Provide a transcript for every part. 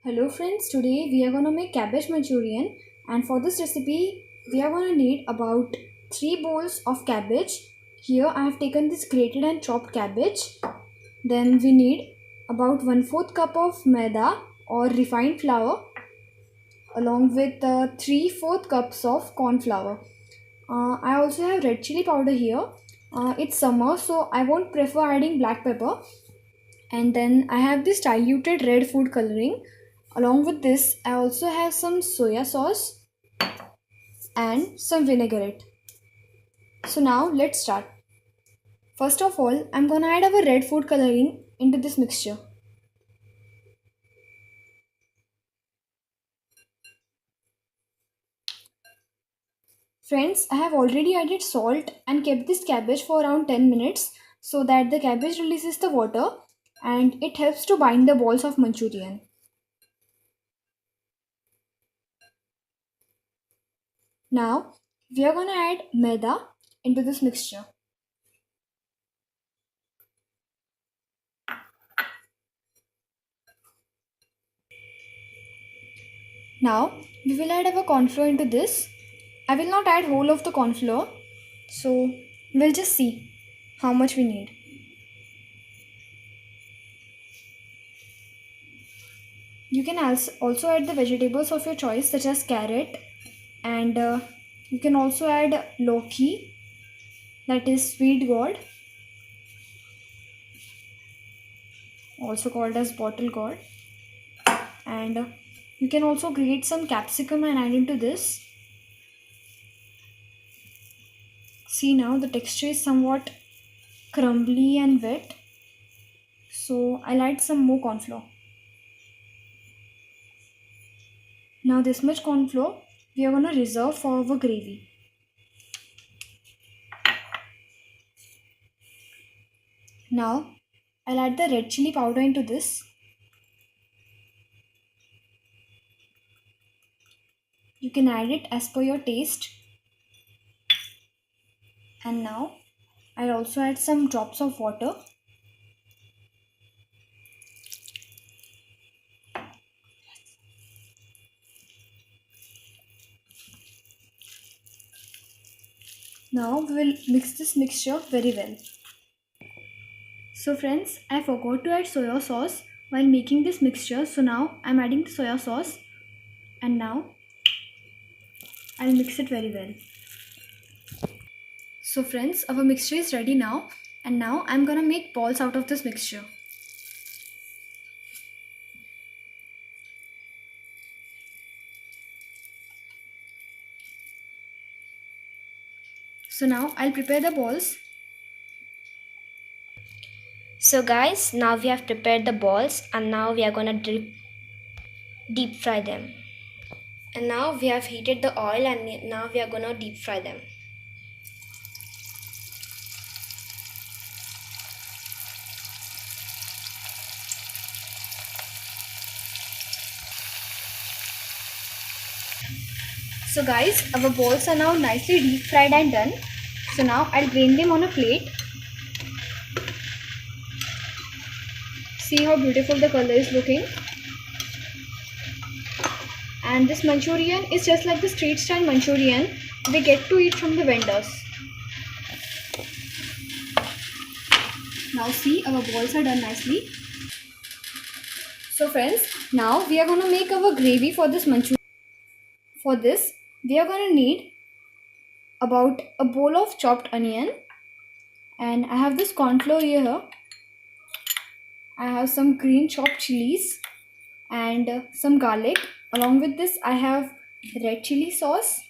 Hello friends, today we are gonna make cabbage Manchurian, and for this recipe we are gonna need about 3 bowls of cabbage. Here I have taken this grated and chopped cabbage. Then we need about 1/4 cup of maida or refined flour along with 3/4 cups of corn flour. I also have red chili powder here. It's summer so I won't prefer adding black pepper. And then I have this diluted red food coloring. Along with this, I also have some soya sauce and some vinaigrette. So now let's start. First of all, I'm gonna add our red food coloring into this mixture. Friends, I have already added salt and kept this cabbage for around 10 minutes so that the cabbage releases the water and it helps to bind the balls of Manchurian. Now, we are gonna add maida into this mixture. Now, we will add our corn flour into this. I will not add whole of the corn flour, so we'll just see how much we need. You can also add the vegetables of your choice such as carrot, and you can also add loki, that is sweet gourd, also called as bottle gourd, and you can also grate some capsicum and add into this. See, now the texture is somewhat crumbly and wet, so I'll add some more corn flour. Now this much corn flour we are going to reserve for our gravy. Now I'll add the red chili powder into this. You can add it as per your taste. And now I'll also add some drops of water. Now we will mix this mixture very well. So friends, I forgot to add soya sauce while making this mixture. So now I'm adding the soya sauce and now I'll mix it very well. So friends, our mixture is ready now, and now I'm gonna make balls out of this mixture. So now I'll prepare the balls. So guys, now we have prepared the balls and now we are gonna deep fry them. And now we have heated the oil and now we are gonna deep fry them. So guys, our balls are now nicely deep fried and done. So now I'll drain them on a plate. See how beautiful the color is looking. And this Manchurian is just like the street style Manchurian we get to eat from the vendors. Now see, our balls are done nicely. So friends, now we are going to make our gravy for this Manchurian. For this, we are going to need about a bowl of chopped onion, and I have this corn flour here. I have some green chopped chilies and some garlic. Along with this, I have red chili sauce,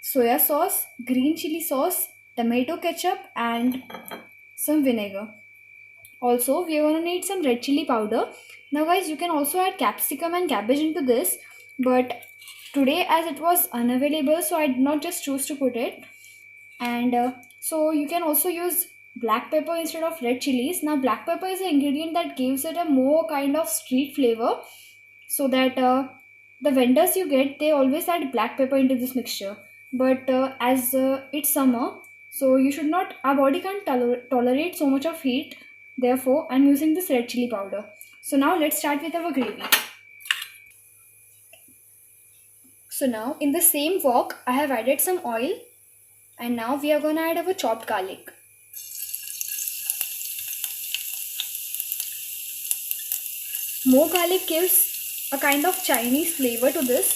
soya sauce, green chili sauce, tomato ketchup, and some vinegar. Also, we are going to need some red chili powder. Now guys, you can also add capsicum and cabbage into this, but today as it was unavailable, so I did not just choose to put it. And so you can also use black pepper instead of red chilies. Now black pepper is an ingredient that gives it a more kind of street flavor, so that the vendors you get, they always add black pepper into this mixture. But as it's summer, so you should not, our body can't tolerate so much of heat, therefore I'm using this red chili powder. So now let's start with our gravy. So now in the same wok, I have added some oil, and now we are gonna add our chopped garlic. More garlic gives a kind of Chinese flavor to this.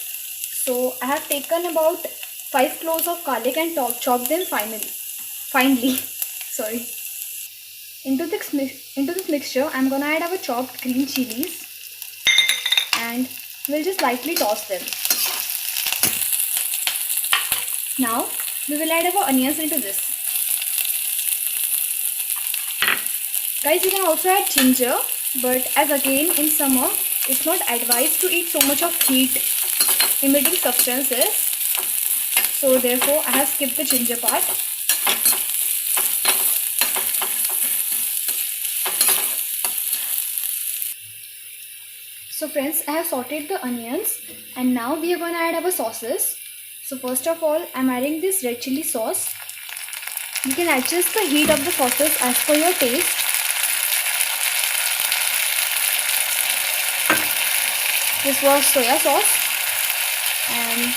So I have taken about 5 cloves of garlic and chopped them finely. Sorry. Into this mixture, I'm gonna add our chopped green chilies, and we'll just lightly toss them. Now we will add our onions into this. Guys, you can also add ginger, but as again in summer, it's not advised to eat so much of heat emitting substances. So therefore I have skipped the ginger part. So friends, I have sauteed the onions, and now we are going to add our sauces. So first of all, I am adding this red chili sauce. You can adjust the heat of the sauces as per your taste. This was soya sauce, and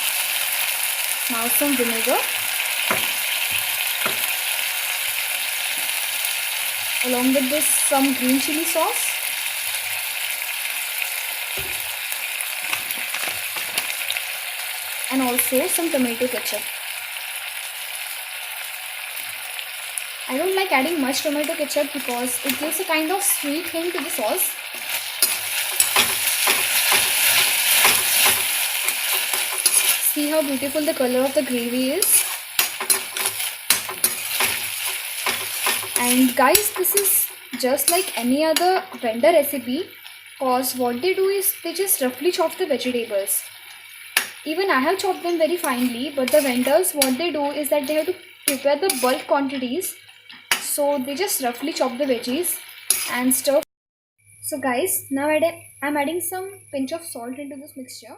now some vinegar, along with this some green chili sauce, and also some tomato ketchup. I don't like adding much tomato ketchup because it gives a kind of sweet hint to the sauce. See how beautiful the color of the gravy is. And guys, this is just like any other vendor recipe, cause what they do is they just roughly chop the vegetables. Even I have chopped them very finely, but the vendors, what they do is that they have to prepare the bulk quantities. So they just roughly chop the veggies and stir. So guys, now I'm adding some pinch of salt into this mixture.